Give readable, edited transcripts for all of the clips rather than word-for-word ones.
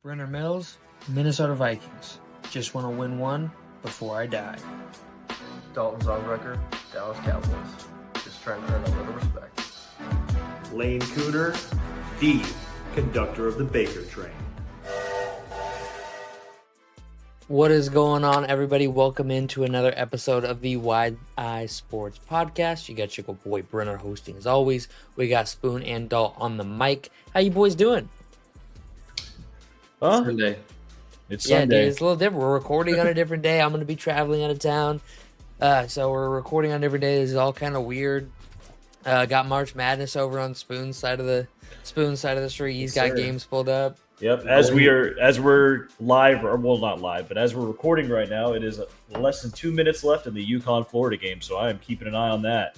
Brenner Mills, Minnesota Vikings. Just want to win one before I die. Dalton Zongrecker, Dallas Cowboys. Just trying to earn a little respect. Lane Cooter, the conductor of the Baker train. What is going on, everybody? Welcome into another episode of the Wide Eye Sports Podcast. You got your boy Brenner hosting as always. We got Spoon and Dalt on the mic. How you boys doing? Sunday. It's Yeah, Sunday. dude, it's a little different. We're recording on a different day. I'm going to be traveling out of town. So we're recording on a different day. This is all kind of weird. Got March Madness over on Spoon's side of the street. He's got sir. games pulled up. Yep. As we're live, or well, not live, but as we're recording right now, it is less than 2 minutes left in the UConn-Florida game, so I am keeping an eye on that.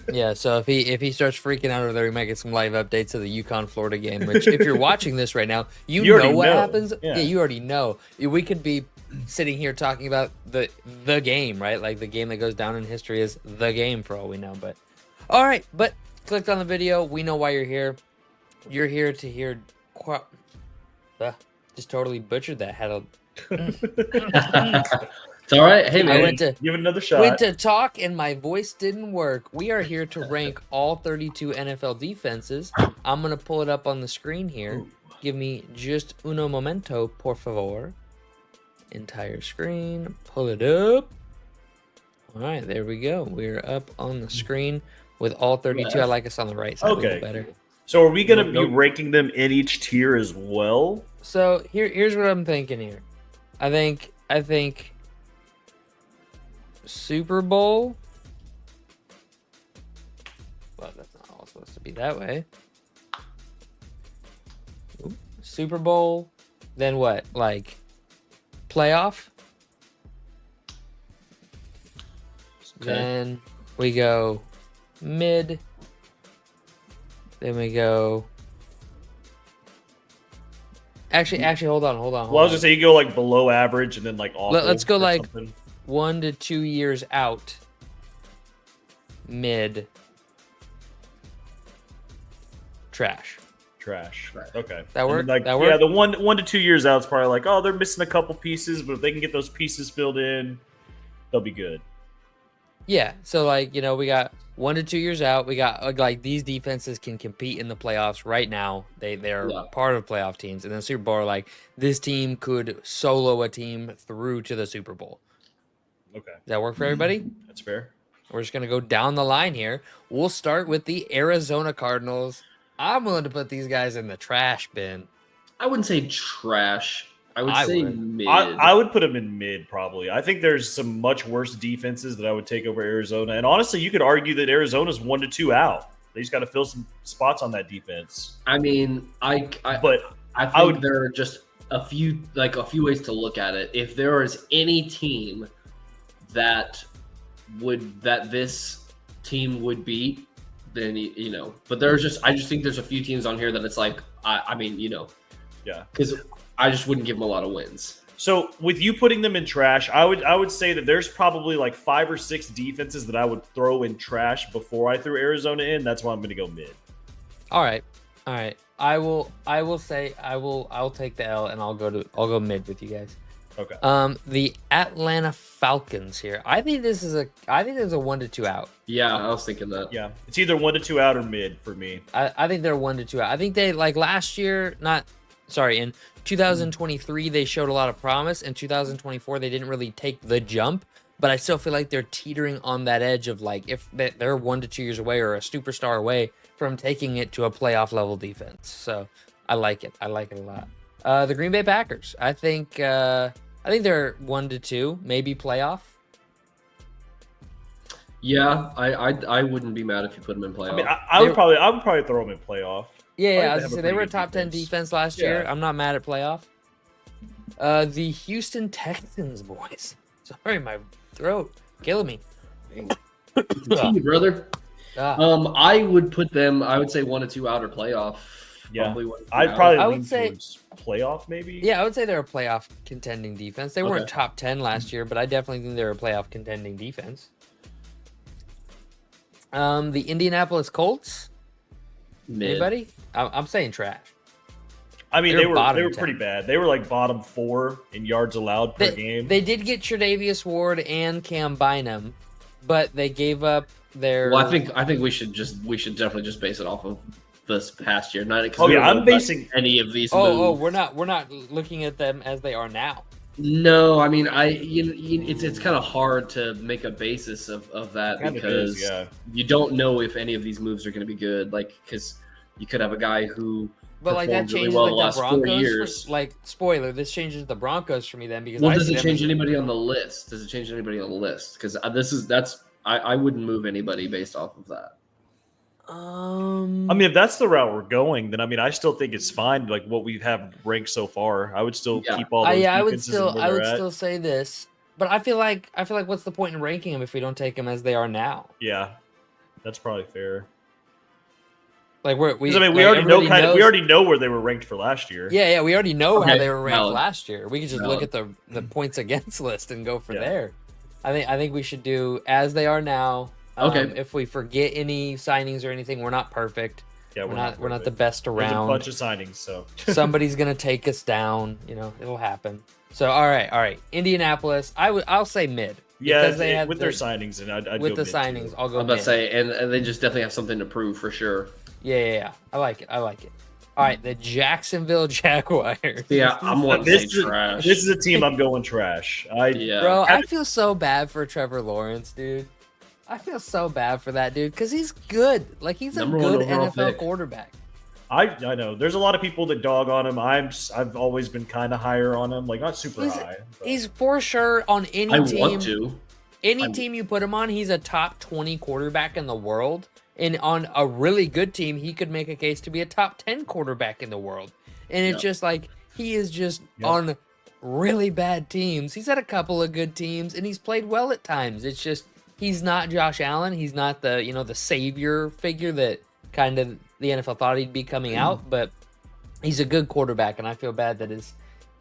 Yeah, so if he starts freaking out over there, we might get some live updates of the UConn-Florida game, which if you're watching this right now, you know what happens. Yeah. You already know. We could be sitting here talking about the game, right? Like the game that goes down in history is the game for all we know. But all right, but clicked on the video. We know why you're here. You're here to hear... just totally butchered that. It's all right. Hey, man. I went to Give it another shot. went to talk and my voice didn't work. We are here to rank all 32 NFL defenses. I'm going to pull it up on the screen here. Give me just uno momento, por favor. Entire screen. Pull it up. All right, there we go. We're up on the screen with all 32. I like us on the right side a Okay. little better. So are we going to be ranking them in each tier as well? So here's what I'm thinking here. I think Super Bowl. Well, that's not all supposed to be that way. Ooh, Super Bowl, then what? Like playoff? Okay. Then we go mid. Then we go. Actually, hold on. Well, I was gonna say you go like below average and then like awful. Let's go or like something. 1 to 2 years out. Mid. Trash. Trash. Right. Okay. That And work? then, That Yeah, work? the 1 to 2 years out is probably like, oh, they're missing a couple pieces, but if they can get those pieces filled in, they'll be good. Yeah. So like, we got 1 to 2 years out. We got like these defenses can compete in the playoffs right now. They're Yeah. part of playoff teams. And then Super Bowl, like this team could solo a team through to the Super Bowl. Okay. Does that work for everybody? That's fair. We're just gonna go down the line here. We'll start with the Arizona Cardinals. I'm willing to put these guys in the trash bin. I wouldn't say trash. I would I say would. mid. I would put them in mid probably. I think there's some much worse defenses that I would take over Arizona. And honestly, you could argue that Arizona's 1 to 2 out. They just got to fill some spots on that defense. I mean, I But think there are just a few ways to look at it. If there is any team that this team would beat, then But I just think there's a few teams on here that it's like yeah. because I just wouldn't give them a lot of wins. So with you putting them in trash, I would say that there's probably like 5 or 6 defenses that I would throw in trash before I threw Arizona in. That's why I'm going to go mid. All right. I'll take the L and I'll go mid with you guys. Okay. The Atlanta Falcons here. I think this is a 1 to 2 out. Yeah, I was thinking that. Yeah. It's either 1 to 2 out or mid for me. I think they're 1 to 2 out. I think they like last year, in 2023 they showed a lot of promise. In 2024 they didn't really take the jump, but I still feel like they're teetering on that edge of like if they're 1 to 2 years away or a superstar away from taking it to a playoff level defense. So I like it. I like it a lot. The Green Bay Packers. I think they're 1 to 2, maybe playoff. Yeah, I wouldn't be mad if you put them in playoff. I mean, I would probably throw them in playoff. Yeah, Probably I was have gonna a say they pretty were a good top 10 defense. defense last Yeah. year. I'm not mad at playoff. The Houston Texans, boys. Sorry, my throat killing me. Continue, brother. I would put them. I would say 1 to 2 out or playoff. Yeah. Probably 1 to 2 I'd out. probably I lean would say- towards playoff maybe. Yeah, I would say they're a playoff contending defense. They weren't Okay. top 10 last year, but I definitely think they're a playoff contending defense. The Indianapolis Colts. Mid. Anybody? I'm saying trash. I mean, They're they were bottom pretty 10. bad. They were like bottom 4 in yards allowed per game. They did get Tre'Davious Ward and Cam Bynum, but they gave up their. Well, I think we should definitely just base it off of this past year, not because I'm basing any of these. Oh, moves. we're not looking at them as they are now. No, I mean, it's kind of hard to make a basis of that Kind of because is, yeah. you don't know if any of these moves are going to be good. Like, because you could have a guy who But like that performed really changes well like the the last 4 Broncos. years. Like spoiler, this changes the Broncos for me then because Well, I does see it them change as- anybody on the list? Does it change anybody on the list? Because I wouldn't move anybody based off of that. I mean, if that's the route we're going, then I mean, I still think it's fine. Like what we have ranked so far, I would still Yeah. keep all those I would defenses still and where I they're would at. still say this, but I feel like what's the point in ranking them if we don't take them as they are now? Yeah, that's probably fair. Like we 'Cause, I mean, we like, already know everybody knows- we already know where they were ranked for last year. Yeah, we already know how Okay, they were ranked valid. last year. We could just look Valid. at the points against list and go from Yeah. there. I think we should do as they are now. Okay. If we forget any signings or anything, we're not perfect. Yeah, We're not the perfect. best There's a around. bunch of signings, so Somebody's gonna take us down. You know, it'll happen. So all right. Indianapolis, I'll say mid. yeah, because they have with their signings, and I'd with go the mid, signings, too. I'll go I'm about mid. to say, and they just definitely have something to prove for sure. Yeah. I like it. All right, the Jacksonville Jaguars. Yeah, I'm wanting to say This is trash. this is a team I'm going trash. yeah, Bro, I feel so bad for Trevor Lawrence, dude. I feel so bad for that dude because he's good. Like he's a Number one good overall NFL pick. quarterback. I know there's a lot of people that dog on him. I've always been kind of higher on him, like not super He's- high. but- He's for sure on any I team. want to. Any team you put him on, he's a top 20 quarterback in the world. And on a really good team, he could make a case to be a top 10 quarterback in the world. And it's Yep. just like he is just Yep. on really bad teams. He's had a couple of good teams and he's played well at times. It's just he's not Josh Allen. He's not the, the savior figure that kind of the NFL thought he'd be coming out, but he's a good quarterback and I feel bad that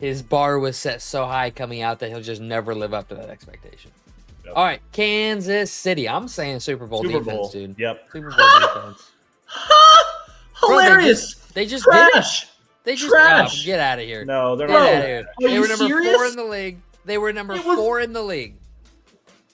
his bar was set so high coming out that he'll just never live up to that expectation. Yep. All right, Kansas City. I'm saying Super Bowl Super defense, Bowl, dude. Yep. Super Bowl defense. Hilarious. They just did it. Trash. They just Trash. get out of here. No, they're Get not. out Bro, of here. are They you were number 4 serious? in the league. They were number It was- 4 in the league.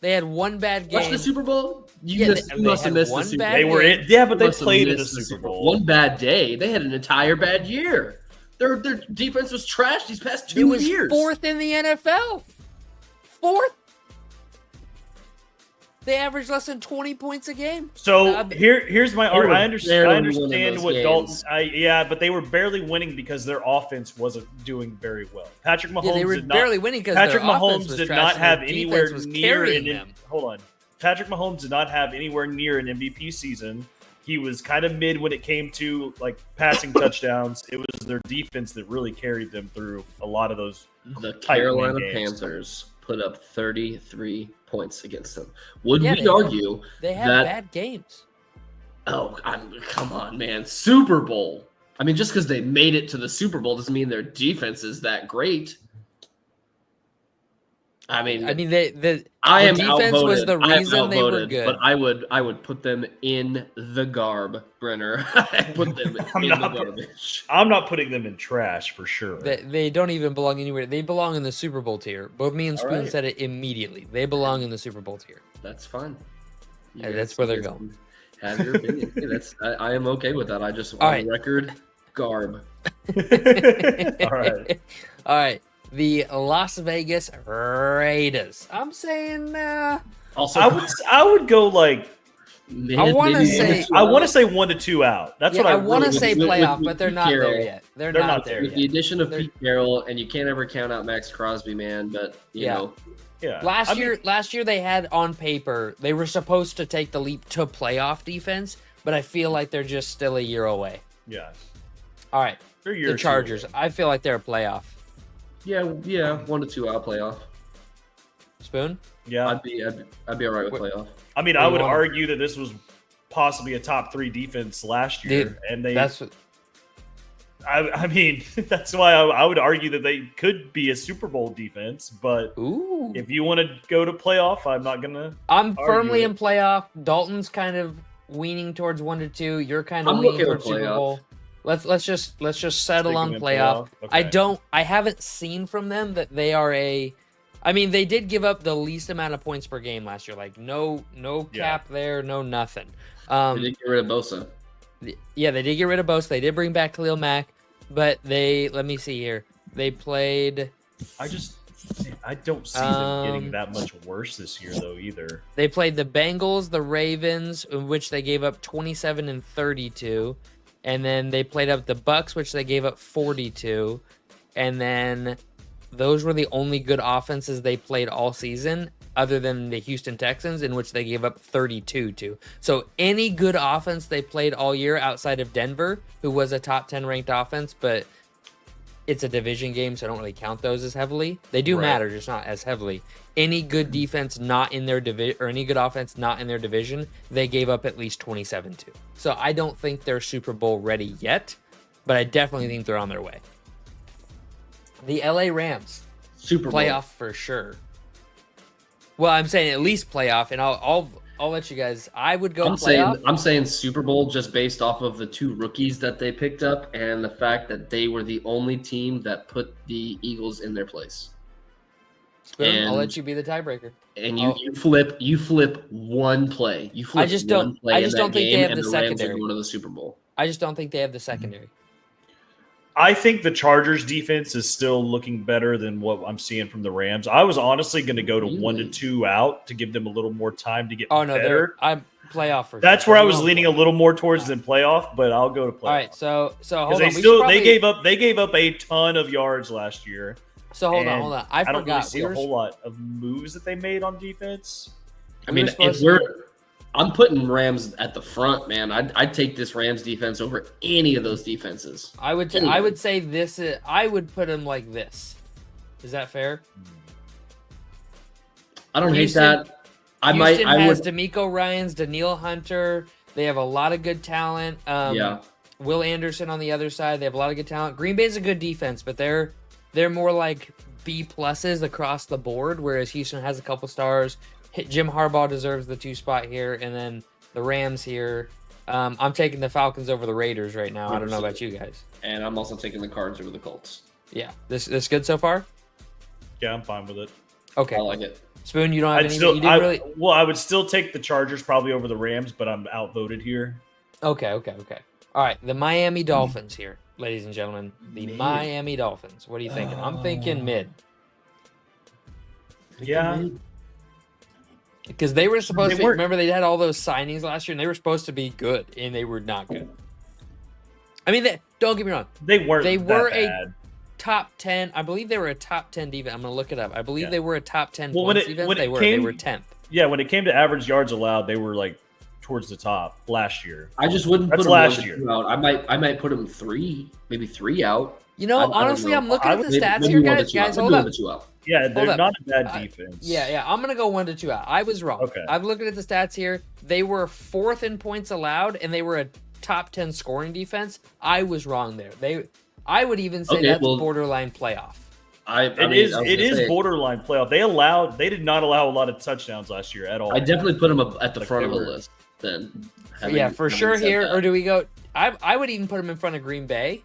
They had one bad game. Watch the Super Bowl. You Yeah, must, they you must have had missed one the Super bad Bowl. They were game. in, yeah, but You they must have played in the missed Super Bowl. One bad day. They had an entire bad year. Their defense was trash these past It 2 was years. 4th in the NFL. 4th. They averaged less than 20 points a game. So here's my They were argument. barely I winning understand those what games. Dalton. But they were barely winning because their offense wasn't doing very well. Patrick Mahomes Yeah, they were did not. barely winning because Patrick their offense Mahomes was did trash not and their have defense anywhere was near carrying an. them. Hold on. Patrick Mahomes did not have anywhere near an MVP season. He was kind of mid when it came to like passing touchdowns. It was their defense that really carried them through a lot of those. The tight Carolina win games. Panthers put up 33 points against them. Would Yeah, we they- argue They had that? bad games. Come on, man! Super Bowl. I mean, just because they made it to the Super Bowl doesn't mean their defense is that great. I mean, I mean, the I am defense outvoted. was the I am reason they were outvoted, good. But I would put them in the garb, Brenner. I put them I'm in not- the garbage. I'm not putting them in trash for sure. They don't even belong anywhere. They belong in the Super Bowl tier. Both me and All Spoon right. said it immediately. They belong in the Super Bowl tier. That's fine. Yeah, that's where they're going. Have your opinion. Hey, I am okay with that. I just All on right. the record, garb. All right. All right. The Las Vegas Raiders. I'm saying Also, I would go like man, I wanna maybe say- two I want to out. say 1 to 2 out. That's yeah, what I want to with- say with- playoff, with but they're Pete not there Carroll. yet. They're They're not not there there. with the yet. addition of They're- Pete Carroll, and you can't ever count out Max Crosby, man. But you Yeah. know, Yeah. Last I mean, year they had on paper they were supposed to take the leap to playoff defense, but I feel like they're just still a year away. Yeah. All right, They're a year the or two Chargers. away. I feel like they're a playoff. yeah, 1 to 2 out playoff. Spoon. Yeah. I'd be all right with What- playoff. I mean, What I do you would want? argue that this was possibly a top 3 defense last year, Dude, and they. That's what, I mean, that's why I would argue that they could be a Super Bowl defense. But ooh. if you want to go to playoff, I'm not gonna. I'm argue firmly it. in playoff. Dalton's kind of weaning towards 1 to 2. You're kind of I'm leaning okay with towards Super playoff. Bowl. Let's just settle Stick on them in playoff. playoff? Okay. I haven't seen from them that they are a. I mean, they did give up the least amount of points per game last year. Like no cap there, no nothing. They did get rid of Bosa. Yeah, they did get rid of Bosa. They did bring back Khalil Mack, but let me see here. They played. I don't see them getting that much worse this year though either. They played the Bengals, the Ravens, in which they gave up 27 and 32, and then they played up the Bucks, which they gave up 42, and then those were the only good offenses they played all season, other than the Houston Texans, in which they gave up 32 to. So any good offense they played all year outside of Denver, who was a top 10 ranked offense, but it's a division game, so I don't really count those as heavily. They do matter, just not as heavily. Any good defense not in their division, or any good offense not in their division, they gave up at least 27 to. So I don't think they're Super Bowl ready yet, but I definitely think they're on their way. The LA Rams, Super Bowl playoff for sure. Well, I'm saying at least playoff, and I'll let you guys. I would go playoff. I'm saying Super Bowl just based off of the 2 rookies that they picked up and the fact that they were the only team that put the Eagles in their place. Spoon, I'll let you be the tiebreaker. And you flip one play. You flip I just don't think they have the secondary. Going to the Super Bowl. I just don't think they have the secondary. I think the Chargers defense is still looking better than what I'm seeing from the Rams. I was honestly going to go to 1-2 out to give them a little more time to get better. I'm playoff for That's where I was leaning a little more towards than playoff, but I'll go to playoff. All right, so hold on. They gave up a ton of yards last year. So hold on. I don't really forgot. see a whole lot of moves that they made on defense. I mean, I'm putting Rams at the front, man. I'd take this Rams defense over any of those defenses. I would say this. I would put them like this. Is that fair? I don't hate that. Houston has D'Amico Ryans, Daniil Hunter. They have a lot of good talent. Will Anderson on the other side. They have a lot of good talent. Green Bay's a good defense, but they're more like B pluses across the board, whereas Houston has a couple stars. Jim Harbaugh deserves the 2 spot here, and then the Rams here. I'm taking the Falcons over the Raiders right now. I don't know about you guys. And I'm also taking the Cards over the Colts. Yeah, this good so far. Yeah, I'm fine with it. Okay, I like it. Spoon, you don't have any. Well, I would still take the Chargers probably over the Rams, but I'm outvoted here. Okay. All right, the Miami Dolphins here, ladies and gentlemen. The Miami Dolphins. What are you thinking? I'm thinking mid. Yeah. Because they were supposed to remember they had all those signings last year, and they were supposed to be good, and they were not good. I mean, don't get me wrong. They weren't. They were bad. a top 10. I believe they were a top 10 defense. I'm going to look it up. I believe they were a top 10 defense. They were 10th. Yeah, when it came to average yards allowed, they were like towards the top last year. I just wouldn't put them last year. Out. I might put them 3, maybe 3 out. You know, honestly, I'm looking at the stats here, guys. Guys, hold up. Yeah, they're not a bad defense. Yeah. I'm going to go 1-2 out. I was wrong. Okay. I'm looking at the stats here. They were 4th in points allowed, and they were a top 10 scoring defense. I was wrong there. I would even say that's borderline playoff. It is borderline playoff. They did not allow a lot of touchdowns last year at all. I definitely put them at the front of the list then. Yeah, for sure here. Or do we go? I would even put them in front of Green Bay.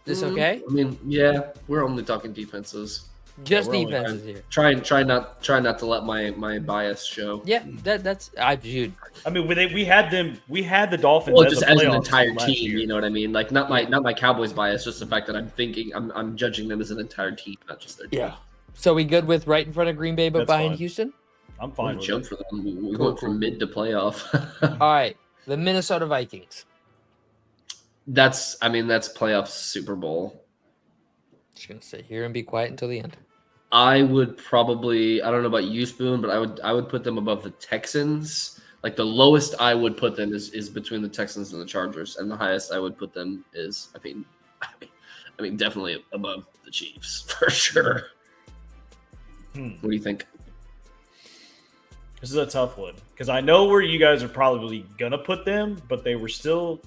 This okay? I mean, yeah, we're only talking defenses. Just defenses here. Try not to let my bias show. Yeah, that's dude. I mean, we had the Dolphins as an entire team. You know what I mean? Like not my Cowboys bias, just the fact that I'm judging them as an entire team, not just their team. Yeah. So we good with right in front of Green Bay, but that's behind Houston? I'm fine with jump for them. We go from mid to playoff. All right, the Minnesota Vikings. That's playoff Super Bowl. Just gonna sit here and be quiet until the end. I would probably, I don't know about you, Spoon, but I would put them above the Texans. Like the lowest I would put them is between the Texans and the Chargers, and the highest I would put them is I mean definitely above the Chiefs for sure. What do you think? This is a tough one because I know where you guys are probably gonna put them, but they were still.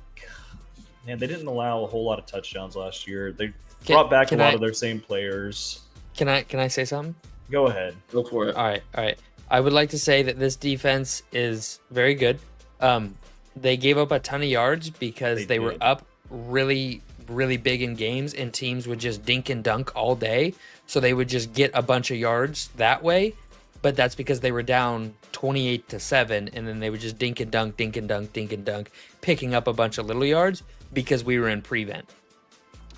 Man, they didn't allow a whole lot of touchdowns last year. They brought back a lot of their same players. Can I say something? Go ahead. Go for it. All right. I would like to say that this defense is very good. they gave up a ton of yards because they were did. up really, really big in games, and teams would just dink and dunk all day. So they would just get a bunch of yards that way. But that's because they were down 28-7, and then they would just dink and dunk, dink and dunk, dink and dunk, picking up a bunch of little yards because we were in prevent.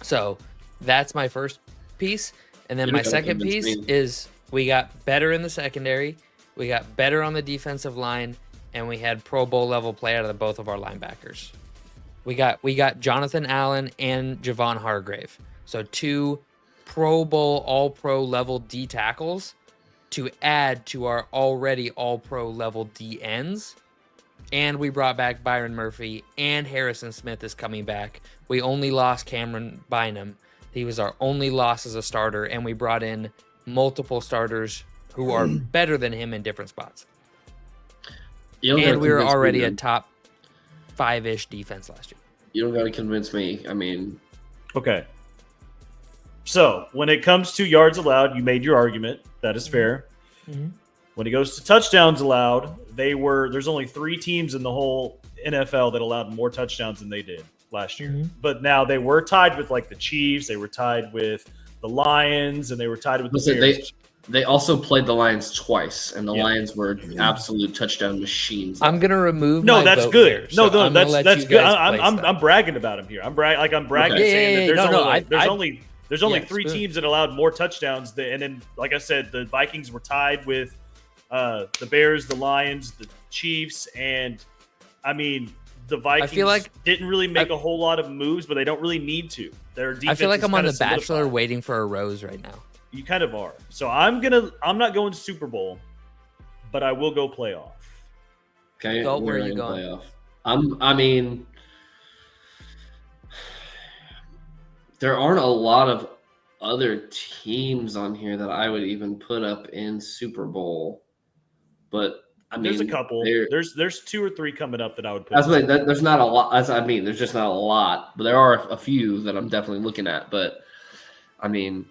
So that's my first piece. And then my second piece is we got better in the secondary, we got better on the defensive line, and we had Pro Bowl level play out of both of our linebackers. We got Jonathan Allen and Javon Hargrave. So 2 Pro Bowl All-Pro level D tackles to add to our already All-Pro level D ends. And we brought back Byron Murphy, and Harrison Smith is coming back. We only lost Cameron Bynum. He was our only loss as a starter, and we brought in multiple starters who are better than him in different spots. And we were already a top 5-ish defense last year. You don't got to convince me. I mean, okay. So when it comes to yards allowed, you made your argument. That is fair. Mm-hmm. When it goes to touchdowns allowed, there's only 3 teams in the whole NFL that allowed more touchdowns than they did last year. Mm-hmm. But now they were tied with like the Chiefs, they were tied with the Lions, and they were tied with the Bears. They also played the Lions twice, and the Lions were absolute touchdown machines. I'm gonna remove. No, my that's vote good. Here, so That's good. I'm bragging about him here. I'm bragging, saying that there's only 3 teams that allowed more touchdowns, and then, like I said, the Vikings were tied with the Bears, the Lions, the Chiefs, and I mean the Vikings didn't really make a whole lot of moves, but they don't really need to. Their defense. I feel like I'm on The Bachelor solidified. waiting for a rose right now. You kind of are. So I'm not going to Super Bowl, but I will go playoff. Okay, where are you going? Playoff. I mean, there aren't a lot of other teams on here that I would even put up in Super Bowl, but I mean, there's a couple. There's 2 or 3 coming up that I would put. There's not a lot. There's just not a lot, but there are a few that I'm definitely looking at. But I mean,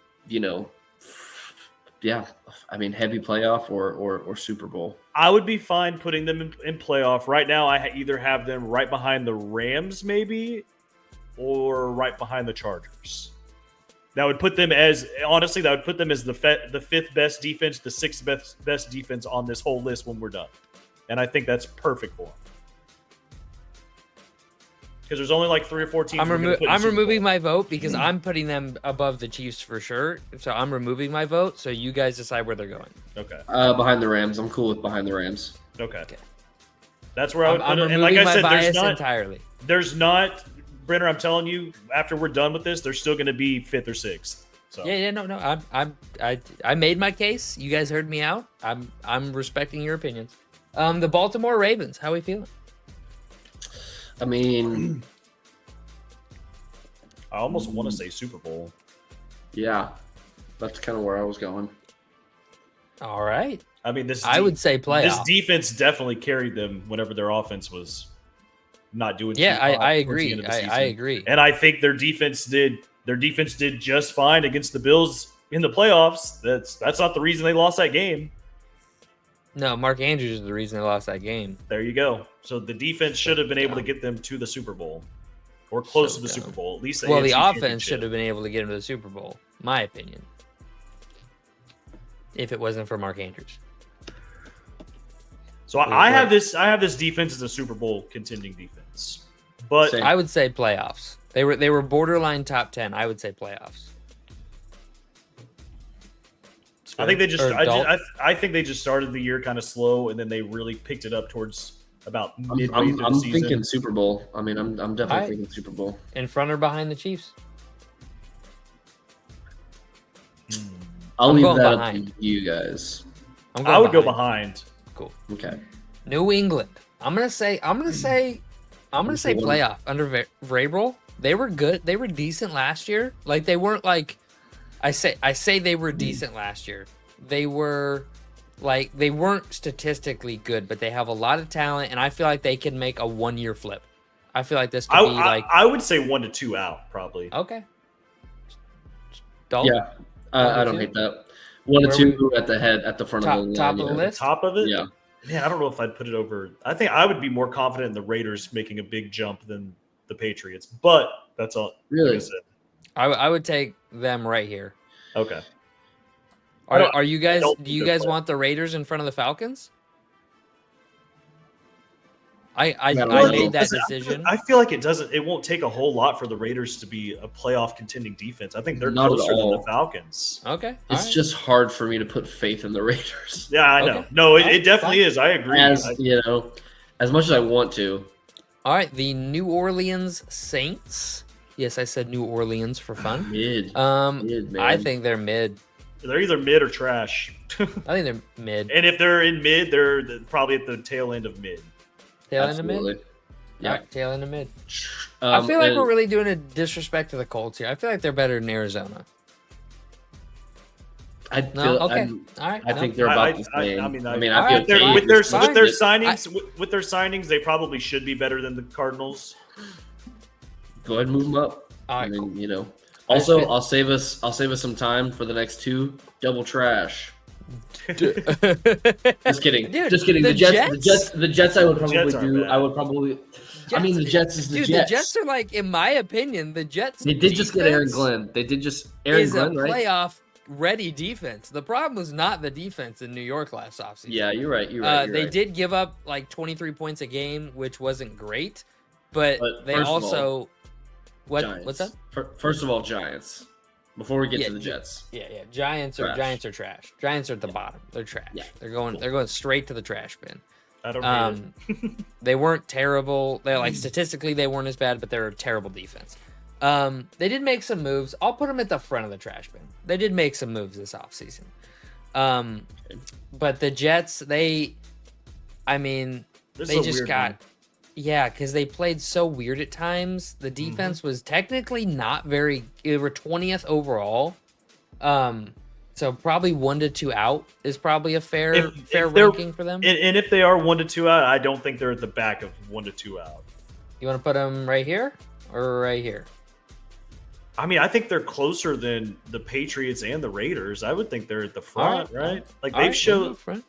yeah, I mean, heavy playoff or Super Bowl. I would be fine putting them in playoff. Right now, I either have them right behind the Rams, maybe, or right behind the Chargers. That would put them as the 5th best defense, the 6th best defense on this whole list when we're done. And I think that's perfect for them. Because there's only like 3 or 4 teams. I'm removing my vote because I'm putting them above the Chiefs for sure. So I'm removing my vote. So you guys decide where they're going. Okay. Behind the Rams. I'm cool with behind the Rams. Okay. That's where I would put it. And like I said, entirely. There's not, Brenner, I'm telling you, after we're done with this, they're still going to be 5th or 6th. So. No. I made my case. You guys heard me out. I'm respecting your opinions. The Baltimore Ravens. How are we feeling? I mean, I almost want to say Super Bowl. Yeah, that's kind of where I was going. All right. I mean, I would say playoff. This defense definitely carried them whenever their offense was not doing. Yeah, I agree. I agree. And I think their defense did just fine against the Bills in the playoffs. That's not the reason they lost that game. No, Mark Andrews is the reason they lost that game. There you go. So the defense should have been able to get them to the Super Bowl or close to the Super Bowl. At least the the offense should have been able to get them to the Super Bowl, my opinion. If it wasn't for Mark Andrews. So I have this defense as a Super Bowl contending defense. But I would say playoffs. They were borderline top 10. I would say playoffs. I think they just started the year kind of slow, and then they really picked it up towards about midway through the season. I'm thinking Super Bowl. I mean, I'm definitely thinking Super Bowl. In front or behind the Chiefs? I'll leave that up to you guys. I would go behind. Cool. Okay. New England. I'm gonna say playoff under Vrabel. They were good. They were decent last year. Like they weren't like. I say they were decent last year. They weren't statistically good, but they have a lot of talent, and I feel like they can make a 1-year flip. I feel like this could be like I would say 1 to 2 out probably. Okay. Dalton? Yeah, I don't hate that. 1 to 2 at the front of the line. Top of the list. Top of it. Yeah. Man, I don't know if I'd put it over. I think I would be more confident in the Raiders making a big jump than the Patriots, but that's all. Really? Like I said. I would take them right here. Okay. Are you guys? don't Do think you they're guys playing. want the Raiders in front of the Falcons? I Yeah, I don't made know. that decision. I feel like it won't take a whole lot for the Raiders to be a playoff contending defense. I think they're Not at closer than the all. Falcons. Okay, It's just hard for me to put faith in the Raiders. Yeah, I know. Okay. No, it Alright, definitely fine. is. I agree. As as much as I want to. all right. The New Orleans Saints. Yes, I said New Orleans for fun. Mid, man. I think they're mid. They're either mid or trash. I think they're mid. And if they're in mid, they're probably at the tail end of mid. Tail end of mid. Absolutely. Yeah, Yeah. right, tail end of mid. I feel like and- we're really doing a disrespect to the Colts here. I feel like they're better than Arizona. I No, feel, okay. I'm- All right. I no. think they're about the same. I mean, I All feel right, They're- fine. with their Fine. signings, with their signings, they probably should be better than the Cardinals. Go ahead and move them up. All I right, cool. mean, I Also, spent- I'll save us some time for the next two. Double trash. Just kidding. Dude, Just kidding. the The Jets. I would probably Jets aren't do. bad. I would probably. I mean, the Jets is the Dude, Jets. the Jets are like, in my opinion, the Jets. They did just get Aaron defense Glenn. They did just Aaron is Glenn, a right? playoff ready defense. The problem was not the defense in New York last offseason. Yeah, you're right. You're right. They did give up like 23 points a game, which wasn't great, but But they first of all, also Giants. what's that? First of all, Giants. Before we get Yeah, to the Jets, Yeah, Giants are trash. Giants are at the bottom. They're trash. Yeah. They're going straight to the trash bin. I don't know. They weren't terrible. They're like statistically they weren't as bad, but they're a terrible defense. They did make some moves. I'll put them at the front of the trash bin. They did make some moves this offseason. But the Jets, they This they is a just weird got one. yeah, because they played so weird at times. The defense was technically not very. They were 20th overall. So probably 1 to 2 out is probably a fair If they're- ranking for them. And if they are 1 to 2 out, I don't think they're at the back of 1 to 2 out. You want to put them right here or right here? I mean, I think they're closer than the Patriots and the Raiders. I would think they're at the front, All right. right? Like All they've right, showed. front.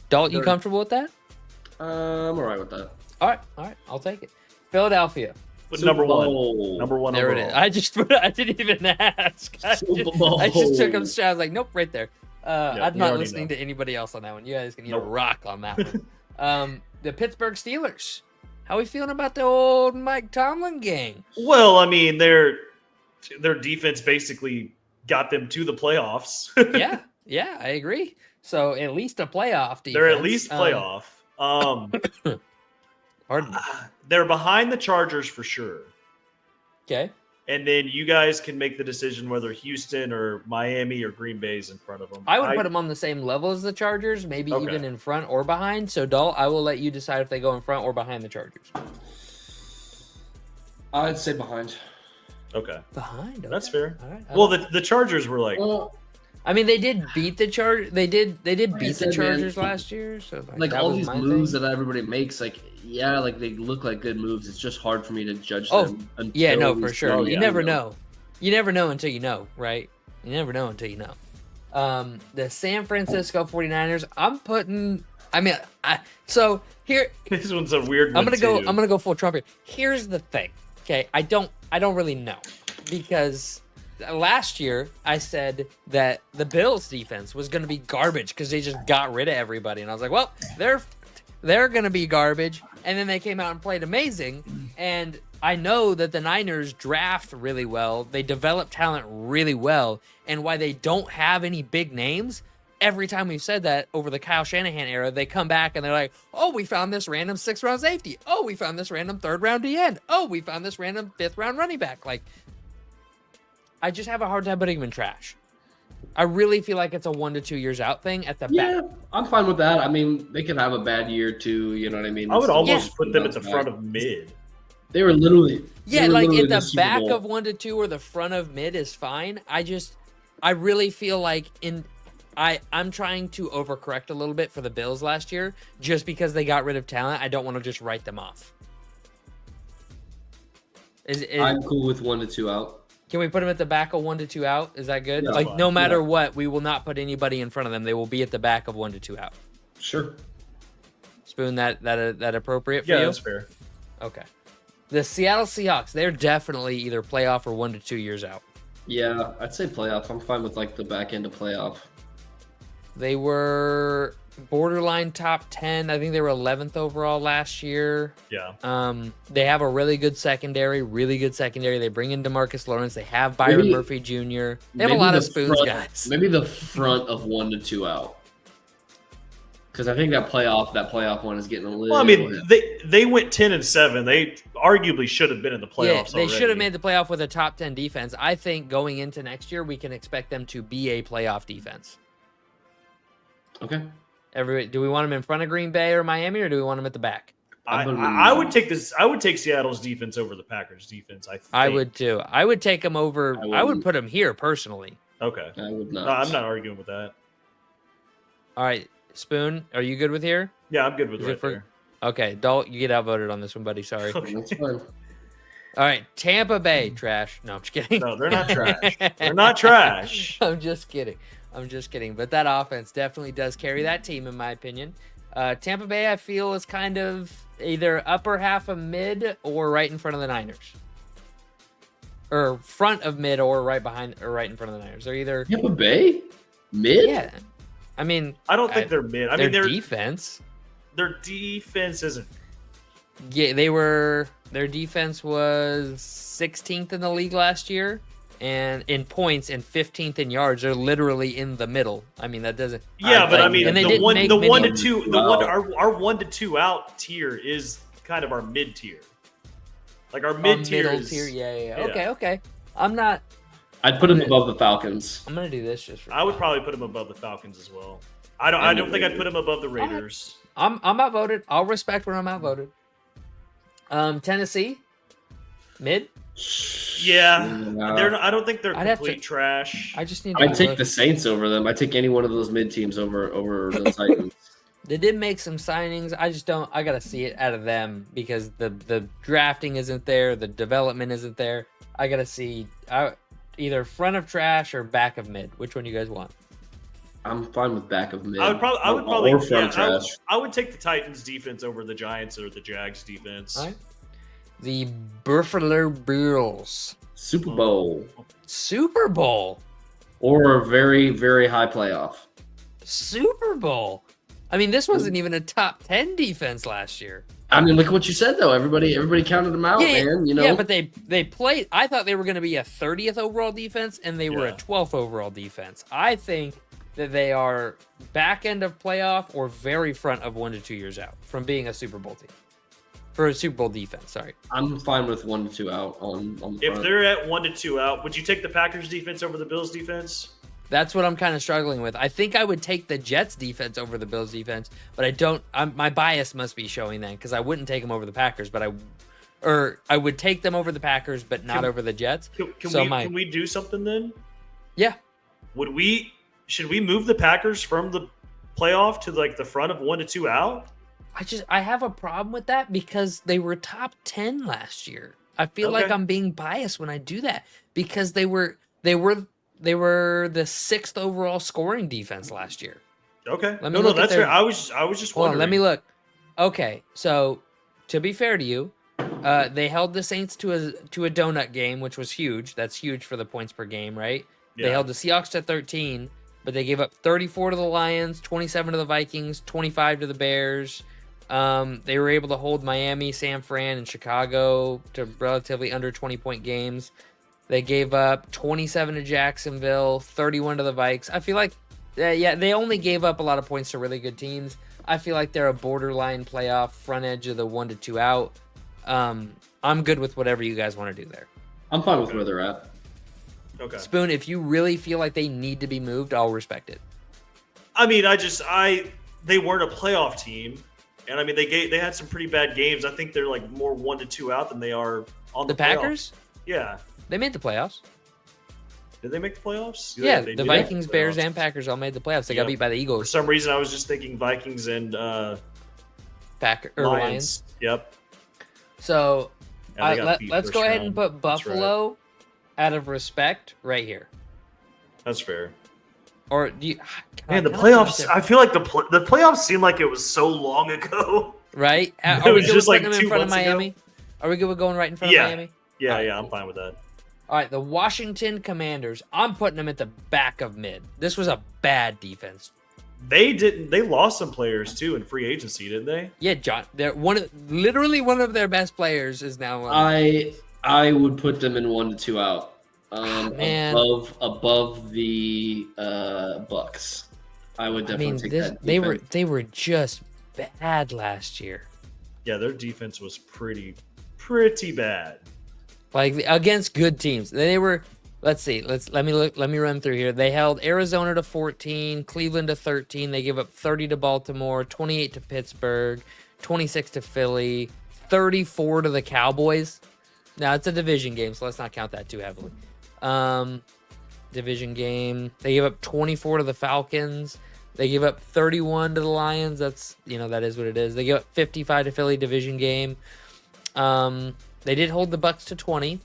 Dalt, you they're- comfortable with that? I'm alright with that. All right, I'll take it. Philadelphia. But Super number one, Bowl. number one There it overall. is. I didn't even ask. I Super just Bowl. took them straight. I was like, nope, right there. I'm you not already listening know. to anybody else on that one. You guys can Nope. rock on that one. The Pittsburgh Steelers. How we feeling about the old Mike Tomlin gang? Well, I mean, their defense basically got them to the playoffs. Yeah, I agree. So at least a playoff defense. They're at least playoff. Pardon me. They're behind the Chargers for sure. Okay. And then you guys can make the decision whether Houston or Miami or Green Bay is in front of them. I would put them on the same level as the Chargers, maybe Okay. even in front or behind. So, Dalt, I will let you decide if they go in front or behind the Chargers. I'd say behind. Okay, Behind. Okay. that's fair. All right. Well, the Chargers were like, Well, I mean, they did beat the Chargers. They did I beat the said, man, Chargers last year. So, like that all was these my moves thing. that everybody makes, like they look like good moves. It's just hard for me to judge Oh, them. Until Yeah, no, we for see sure. them. You yeah, never I know. know. You never know until you know, right? You never know until you know. The San Francisco 49ers, I'm putting. I mean, so here this one's a weird one. I'm gonna go. too. I'm gonna go full Trump here. Here's the thing. Okay, I don't really know because last year I said that the Bills defense was gonna be garbage because they just got rid of everybody, and I was like, well, they're gonna be garbage, and then they came out and played amazing. And I know that the Niners draft really well, they develop talent really well, and why they don't have any big names. Every time we've said that over the Kyle Shanahan era, they come back and they're like, oh, we found this random 6th round safety. Oh, we found this random 3rd round D end. Oh, we found this random 5th round running back. Like, I just have a hard time putting them in trash. I really feel like it's a 1 to 2 years out thing at the Yeah, back. I'm fine with that. I mean, they could have a bad year too. You know what I mean? I would It's still almost just put them at the bounce front back. of mid. They were literally. Yeah, they were like literally at the Super back Bowl. of 1 to 2 or the front of mid is fine. I really feel like I'm trying to overcorrect a little bit for the Bills last year just because they got rid of talent. I don't want to just write them off. I'm cool with 1 to 2 out. Can we put them at the back of 1 to 2 out? Is that good? Yeah, like fine. no matter Yeah. what, we will not put anybody in front of them. They will be at the back of 1 to 2 out. Sure. Spoon, that appropriate for Yeah, you? that's fair. Okay. The Seattle Seahawks, they're definitely either playoff or 1 to 2 years out. Yeah, I'd say playoff. I'm fine with like the back end of playoff. They were borderline top 10. I think they were 11th overall last year. Yeah. They have a really good secondary. They bring in DeMarcus Lawrence. They have Byron Maybe- Murphy Jr. They have a lot of Spoons guys. Maybe the front of 1 to 2 out. Because I think that playoff one is getting a little. Well, I mean, they went 10-7. They arguably should have been in the playoffs. They should have already. made the playoff with a top 10 defense. I think going into next year, we can expect them to be a playoff defense. Okay. Do we want them in front of Green Bay or Miami, or do we want them at the back? I would take this. I would take Seattle's defense over the Packers' defense. I would too. I would take them over. I would put them here personally. Okay. I would not. No, I'm not arguing with that. All right, Spoon, are you good with here? Yeah, I'm good with Is right it for- there. Okay, Dalt, you get outvoted on this one, buddy. Sorry. Okay. That's fine. All right, Tampa Bay trash. No, I'm just kidding. No, they're not trash. They're not trash. I'm just kidding. But that offense definitely does carry that team, in my opinion. Tampa Bay, I feel, is kind of either upper half of mid or right in front of the Niners. Or front of mid or right behind or right in front of the Niners. They're either Tampa Bay? Mid? Yeah. I mean, I don't think they're mid. I mean, their defense. Their defense isn't. Yeah, their defense was 16th in the league last year, and in points and 15th in yards. They're literally in the middle. I mean, that doesn't. Yeah, but I mean, and they the didn't one make to many- two, our 1 to 2 out tier is kind of our mid tier. Like our mid tier middle is. tier. Yeah. yeah. Okay. I'm not. I'd put him above the Falcons. I'm gonna do this just for. I would fun. probably put him above the Falcons as well. I don't think I'd put him above the Raiders. I'm outvoted. I'll respect when I'm outvoted. Tennessee, mid. Yeah, they're. I don't think they're I'd have complete to- trash. I just need to I'd take look. the Saints over them. I'd take any one of those mid teams over the Titans. They did make some signings. I just don't. I gotta see it out of them because the drafting isn't there, the development isn't there. I gotta see either front of trash or back of mid. Which one you guys want? I'm fine with back of mid. I would probably. Or front yeah, trash. I would take the Titans defense over the Giants or the Jags defense. All right. The Buffalo Bills Super Bowl. Super Bowl. Or a very, very high playoff. Super Bowl. I mean, this wasn't even a top 10 defense last year. I mean, look at what you said though. Everybody counted them out, Yeah, man. You know. Yeah, but they played. I thought they were going to be a 30th overall defense, and they were a Yeah. 12th overall defense. I think that they are back end of playoff or very front of 1 to 2 years out from being a Super Bowl team. For a Super Bowl defense, sorry. I'm fine with 1 to 2 out on the If front. they're at 1 to 2 out, would you take the Packers defense over the Bills defense? That's what I'm kind of struggling with. I think I would take the Jets defense over the Bills defense, but I don't. My bias must be showing that because I wouldn't take them over the Packers, but I would take them over the Packers, but not over the Jets. Can we do something then? Yeah. Should we move the Packers from the playoff to like the front of 1 to 2 out? I have a problem with that because they were top 10 last year. I feel like I'm being biased when I do that because they were the 6th overall scoring defense last year. Okay. Let me No, look at that's their- fair. I was just Hold on, wondering. let me look. Okay, so to be fair to you, they held the Saints to a donut game, which was huge. That's huge for the points per game, right? They Yeah. held the Seahawks to 13, but they gave up 34 to the Lions, 27 to the Vikings, 25 to the Bears. They were able to hold Miami, San Fran, and Chicago to relatively under 20-point games. They gave up 27 to Jacksonville, 31 to the Vikes. I feel like, they only gave up a lot of points to really good teams. I feel like they're a borderline playoff, front edge of the 1 to 2 out. I'm good with whatever you guys want to do there. I'm fine with where they're at. Okay. Spoon, if you really feel like they need to be moved, I'll respect it. I mean, they weren't a playoff team, and I mean they had some pretty bad games. I think they're like more 1 to 2 out than they are on The the playoff. Packers, Yeah. they made the playoffs. Did they make the playoffs? Yeah, they the did make Vikings, the Bears, playoffs. and Packers all made the playoffs. They got Yep. beat by the For Eagles, some reason, I was just thinking Vikings and Lions. Lions. Yep. So Yeah, they got beat let's first go ahead round. and put That's right. Buffalo out of respect right here. That's fair. Or do you? Man, the playoffs. I feel like the playoffs seem like it was so long ago. Right? It Are we was good just with like putting them in 2 front of months ago. Miami? Are we good with going right in front of Miami? Yeah, All right, yeah, I'm cool. fine with that. All right, the Washington Commanders. I'm putting them at the back of mid. This was a bad defense. They lost some players too in free agency, didn't they? Yeah, John. They're literally one of their best players is now on. I would put them in 1 to 2 out. Man. above the Bucks. I would definitely take that. They were just bad last year. Yeah, their defense was pretty bad. Like against good teams. They were. Let's see. Let me run through here. They held Arizona to 14, Cleveland to 13. They gave up 30 to Baltimore, 28 to Pittsburgh, 26 to Philly, 34 to the Cowboys. Now it's a division game, so let's not count that too heavily. Division game. They gave up 24 to the Falcons. They gave up 31 to the Lions. That's, that is what it is. They gave up 55 to Philly, division game. They did hold the Bucks to 20.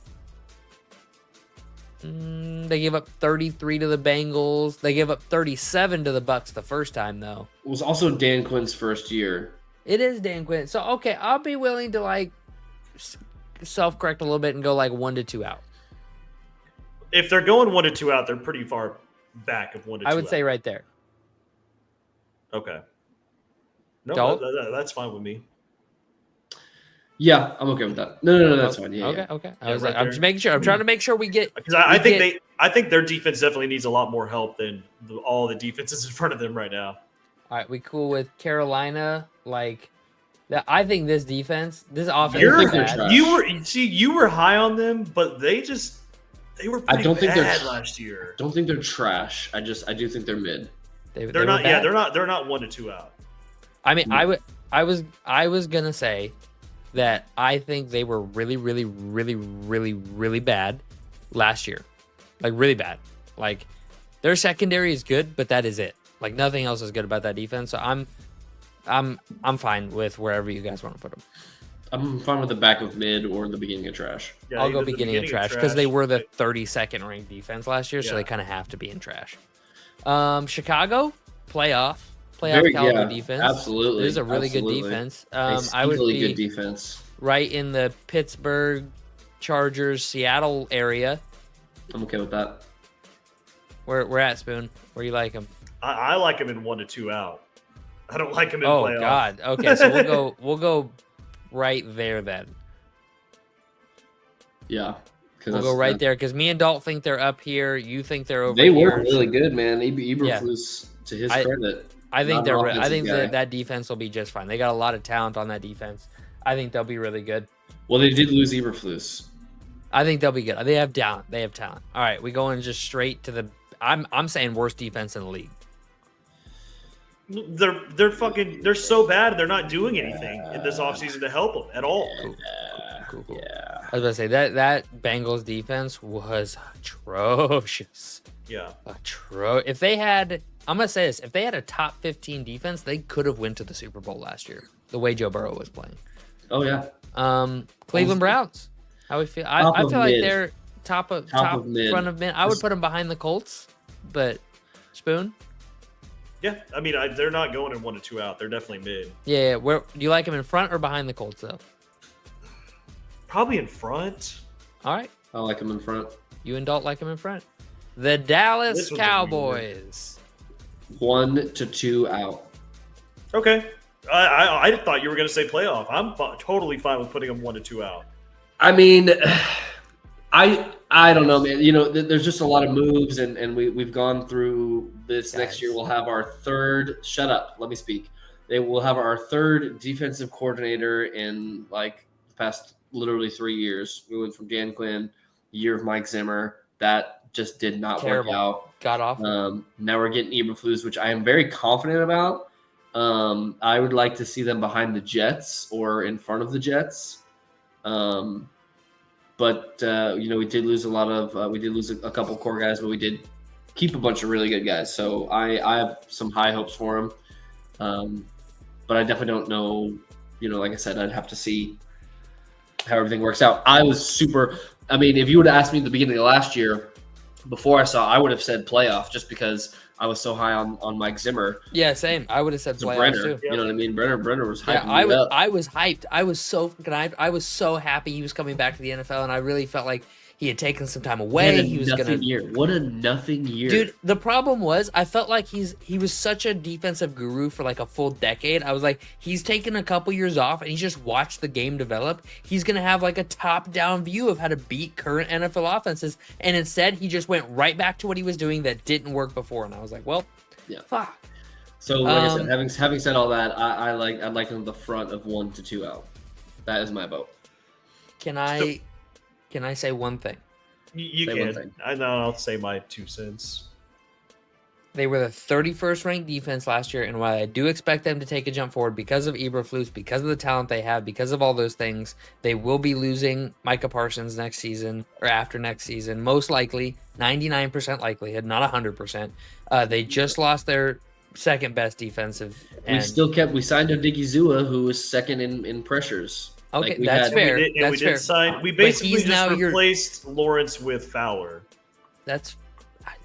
They gave up 33 to the Bengals. They gave up 37 to the Bucks the first time, though. It was also Dan Quinn's first year. It is Dan Quinn. So, okay, I'll be willing to, self-correct a little bit and go, 1 to 2 out. If they're going 1 to 2 out, they're pretty far back of 1 to 2 I would out. say right there. Okay. No, that's fine with me. Yeah, I'm okay with that. No, that's fine. Yeah, okay. I'm just making sure. I'm trying to make sure we get because I think their defense definitely needs a lot more help than all the defenses in front of them right now. All right, we cool with Carolina. I think this defense, this offense. You were high on them, but they were pretty bad last year. Don't think they're trash. I do think they're mid. They're not. Yeah, they're not 1 to 2 out. I mean, I was gonna say that I think they were really, really, really, really, really bad last year. Really bad. Their secondary is good, but that is it. Nothing else is good about that defense. So I'm fine with wherever you guys want to put them. I'm fine with the back of mid or the beginning of trash. Yeah, I'll go beginning of trash because they were the like- 32nd ranked defense last year, so Yeah. they kind of have to be in trash. Chicago playoff caliber defense. Absolutely, This is a really good defense. I would really be good defense. right in the Pittsburgh, Chargers, Seattle area. I'm okay with that. We're at Spoon. Where you like them? I like them in 1 to 2 out. I don't like them in Oh playoff. God. Okay, so we'll go right there then. Yeah, We'll go right there because me and Dalt think they're up here. You think they're over They here. were really good, man. Eberflus, to his credit. I think Not an I think offensive guy. that defense will be just fine. They got a lot of talent on that defense. I think they'll be really good. Well, they did lose Eberflus. I think they'll be good. They have talent. All right, we going just straight to the. I'm saying worst defense in the league. They're so bad. They're not doing anything in this offseason to help them at all. Cool. Yeah. I was about to say that Bengals defense was atrocious. Yeah. If they had, I'm gonna say this: if they had a top 15 defense, they could have went to the Super Bowl last year. The way Joe Burrow was playing. Oh yeah. Cleveland Browns. How we feel? I feel like they're top of mid. front of mid. I would put them behind the Colts, but Spoon. Yeah, I mean, they're not going in 1 to 2 out. They're definitely mid. Yeah. Where do you like them in front or behind the Colts though? Probably in front. All right. I like them in front. You and Dalt like them in front. The Dallas This one's Cowboys. 1 to 2 out. Okay. I thought you were going to say playoff. I'm totally fine with putting them 1 to 2 out. I mean, I don't know, man. There's just a lot of moves, and we've gone through this. Next year, we'll have our third. Shut up. Let me speak. They will have our third defensive coordinator in the past literally 3 years. We went from Dan Quinn, year of Mike Zimmer. That just did not work out. Got off. Now we're getting Eberflus, which I am very confident about. I would like to see them behind the Jets or in front of the Jets. But we did lose a couple core guys, but we did keep a bunch of really good guys. So I have some high hopes for them. But I definitely don't know. Like I said, I'd have to see how everything works out. If you would have asked me at the beginning of last year, before I would have said playoff just because I was so high on Mike Zimmer. Yeah, same. I would have said So playoffs Brenner, too. you know what I mean? Brenner was hyping Yeah, me up. I was hyped. I was so fucking hyped. I was so happy he was coming back to the NFL, and I really felt like he had taken some time away. He was nothing year. What a nothing year, dude. The problem was, I felt like he was such a defensive guru for like a full decade. I was like, he's taken a couple years off, and he's just watched the game develop. He's gonna have like a top-down view of how to beat current NFL offenses, and instead, he just went right back to what he was doing that didn't work before. And I was like, well, yeah, fuck. So like I said, having said all that, I'd like him the front of 1 to 2 out. That is my vote. Can I say one thing? You can. I know. I'll say my 2 cents. They were the 31st ranked defense last year, and while I do expect them to take a jump forward because of Eberflus, because of the talent they have, because of all those things, they will be losing Micah Parsons next season or after next season, most likely, 99% likelihood, not 100%. They just lost their second best defensive. We signed Odigizua, who was second in pressures. Okay, that's fair. That's fair. We basically just replaced Lawrence with Fowler. That's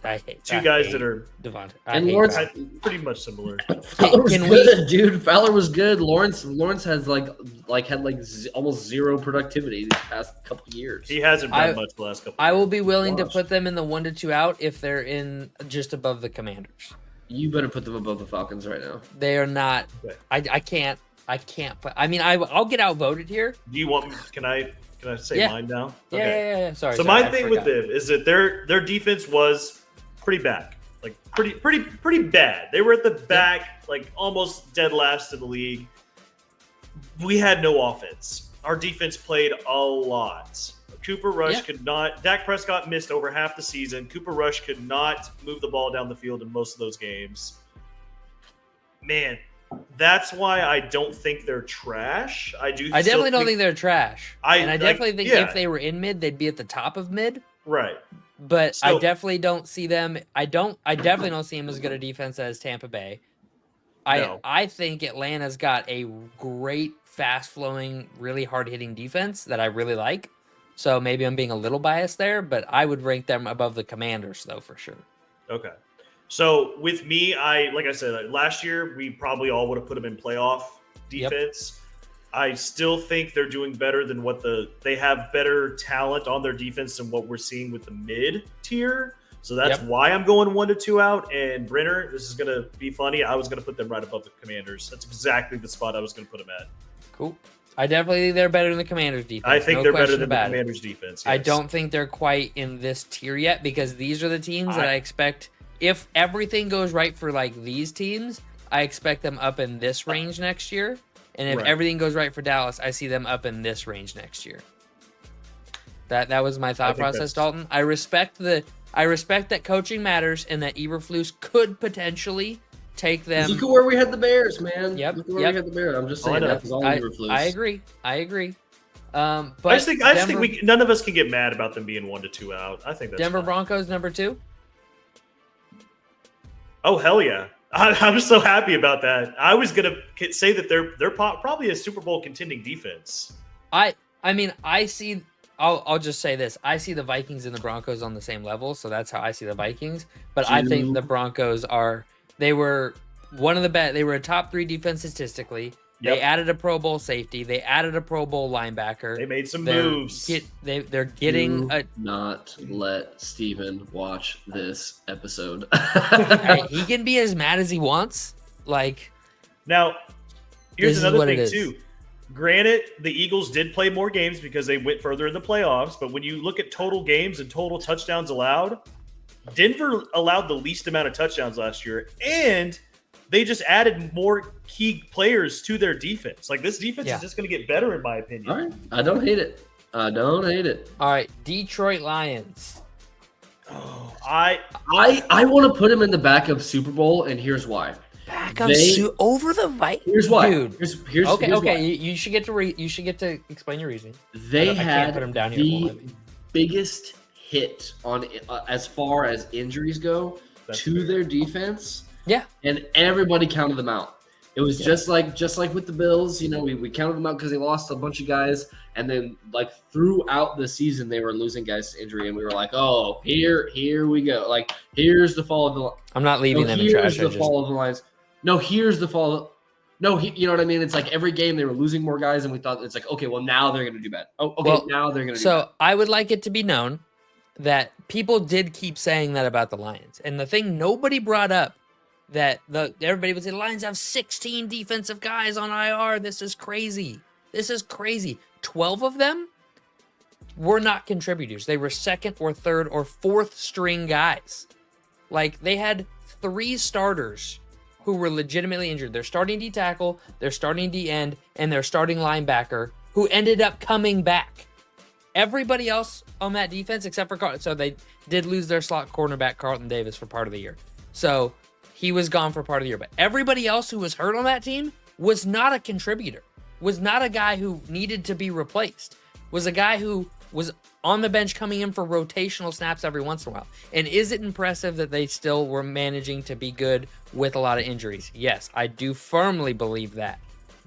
I hate two guys that are Devontae. And Lawrence pretty much similar. Fowler was good, dude. Fowler was good. Lawrence has had almost zero productivity these past couple of years. He hasn't done much the last couple. I will be willing to put them in the 1 to 2 out if they're in just above the Commanders. You better put them above the Falcons right now. They are not. Okay. I can't. Put. I mean, I'll get outvoted here. Do you want? Can I say mine now? Okay. Yeah. Sorry. So my thing with them is that their defense was pretty bad, like pretty bad. They were at the back, like almost dead last in the league. We had no offense. Our defense played a lot. Cooper Rush could not. Dak Prescott missed over half the season. Cooper Rush could not move the ball down the field in most of those games. Man, that's why I don't think they're trash. I definitely don't think they're trash. I definitely think if they were in mid, they'd be at the top of mid. Right. But I definitely don't see them. I definitely don't see them as good a defense as Tampa Bay. I think Atlanta's got a great, fast-flowing, really hard-hitting defense that I really like. So maybe I'm being a little biased there, but I would rank them above the Commanders, though, for sure. Okay. So with me, like I said, last year we probably all would have put them in playoff defense. Yep. I still think they're doing better than they have better talent on their defense than what we're seeing with the mid tier. So that's why I'm going 1 to 2 out. And Brenner, this is going to be funny. I was going to put them right above the Commanders. That's exactly the spot I was going to put them at. Cool. I definitely think they're better than the Commanders' defense. I think they're better than the Commanders' defense. Yes. I don't think they're quite in this tier yet because these are the teams that I expect. If everything goes right for like these teams, I expect them up in this range next year. And if everything goes right for Dallas, I see them up in this range next year. That was my thought process, Dalton. I respect that coaching matters and that Eberflus could potentially take them. Look at where we had the Bears, man. Yep. Look at where we had the Bears. I'm just saying that was all Eberflus. I agree. But I just think none of us can get mad about them being 1 to 2 out. I think that's Denver fine. Broncos number 2. Oh hell yeah! I'm so happy about that. I was gonna say that they're probably a Super Bowl contending defense. I mean I see. I'll just say this. I see the Vikings and the Broncos on the same level, so that's how I see the Vikings. But I think the Broncos they were one of the best. They were a top 3 defense statistically. They added a Pro Bowl safety. They added a Pro Bowl linebacker. They made some moves. They're getting not let Steven watch this episode. Hey, he can be as mad as he wants. Now, here's another thing too. Granted, the Eagles did play more games because they went further in the playoffs. But when you look at total games and total touchdowns allowed, Denver allowed the least amount of touchdowns last year, and they just added more key players to their defense. Like this defense is just going to get better, in my opinion. All right, I don't hate it. All right, Detroit Lions. Oh, I want to put them in the back of Super Bowl, and here's why. Over the Vikings. Here's why. Dude. Here's okay. Why. You should get to explain your reasoning. They had put them down the biggest hit on as far as injuries go to their defense. Yeah. And everybody counted them out. It was just like with the Bills. You know, we counted them out because they lost a bunch of guys, and then like throughout the season they were losing guys to injury, and we were like, oh, here we go. Like here's the fall of the. I'm not leaving them in trash. Here's the fall of the Lions. No, here's the fall. No, you know what I mean? It's like every game they were losing more guys, and we thought it's like, okay, well, now they're going to do bad. Oh, okay, Well, now they're going to do So bad. I would like it to be known that people did keep saying that about the Lions. And the thing nobody brought up that everybody would say the Lions have 16 defensive guys on IR. This is crazy. This is crazy. 12 of them were not contributors. They were second or third or fourth string guys. Like they had 3 starters who were legitimately injured. Their starting D tackle, their starting D end, and their starting linebacker who ended up coming back. Everybody else on that defense, except for Carlton, so they did lose their slot cornerback, Carlton Davis, for part of the year. So he was gone for part of the year. But everybody else who was hurt on that team was not a contributor, was not a guy who needed to be replaced, was a guy who was on the bench coming in for rotational snaps every once in a while. And is it impressive that they still were managing to be good with a lot of injuries? Yes, I do firmly believe that.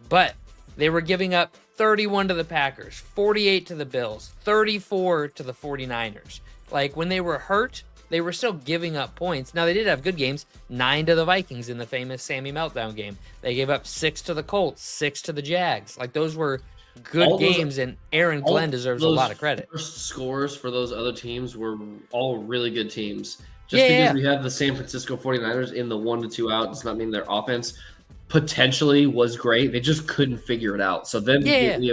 But they were giving up 31 to the Packers, 48 to the Bills, 34 to the 49ers. Like when they were hurt, they were still giving up points. Now they did have good games, 9 to the Vikings in the famous Sammy Meltdown game. They gave up 6 to the Colts, 6 to the Jags. Like those were good games, and Aaron Glenn deserves a lot of credit. First scores for those other teams were all really good teams. Just because we have the San Francisco 49ers in the 1-2 out does not mean their offense potentially was great. They just couldn't figure it out. So then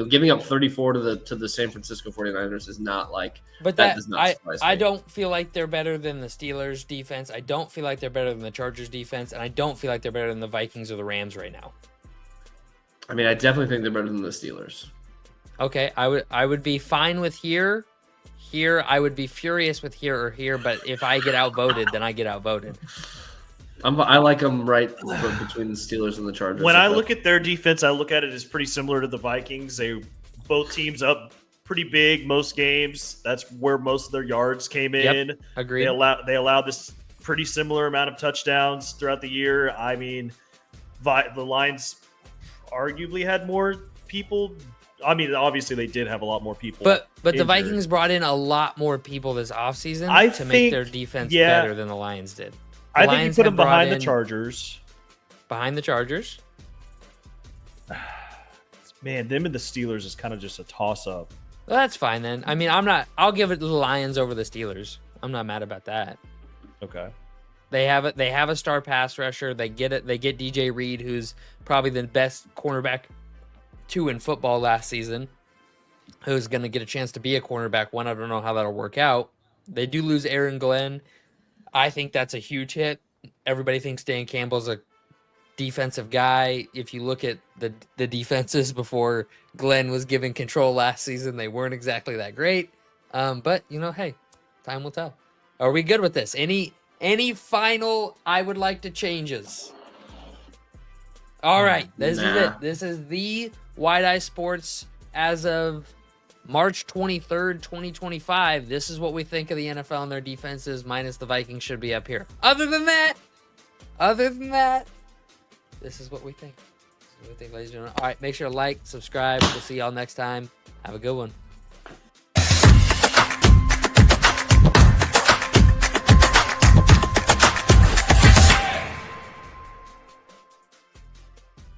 giving up 34 to the San Francisco 49ers is not like but that does not surprise me. I don't feel like they're better than the Steelers defense. I don't feel like they're better than the Chargers defense, and I don't feel like they're better than the Vikings or the Rams right now. I mean, I definitely think they're better than the Steelers. Okay, I would be fine with here. I would be furious with here or here, but if I get outvoted, then I get outvoted. I like them right between the Steelers and the Chargers. When I look at their defense, I look at it as pretty similar to the Vikings. They both teams up pretty big most games. That's where most of their yards came in. Yep, agreed. They allowed this pretty similar amount of touchdowns throughout the year. I mean, the Lions arguably had more people. I mean, obviously they did have a lot more people. But injured. the Vikings brought in a lot more people this offseason to make their defense better than the Lions did. I think you put them behind the Chargers. Behind the Chargers? Man, them and the Steelers is kind of just a toss-up. Well, that's fine then. I mean, I'll give it to the Lions over the Steelers. I'm not mad about that. Okay. They have a star pass rusher. They get it. They get DJ Reed, who's probably the best cornerback 2 in football last season, who's going to get a chance to be a cornerback 1. I don't know how that'll work out. They do lose Aaron Glenn. I think that's a huge hit. Everybody thinks Dan Campbell's a defensive guy. If you look at the defenses before Glenn was given control last season, they weren't exactly that great. But, hey, time will tell. Are we good with this? Any final I would like to changes? All right, this is it. This is the Wide Eye Sports as of March 23rd, 2025. This is what we think of the NFL and their defenses, minus the Vikings should be up here. Other than that, this is what we think. This is what we think, ladies and gentlemen. All right, make sure to like, subscribe. We'll see y'all next time. Have a good one.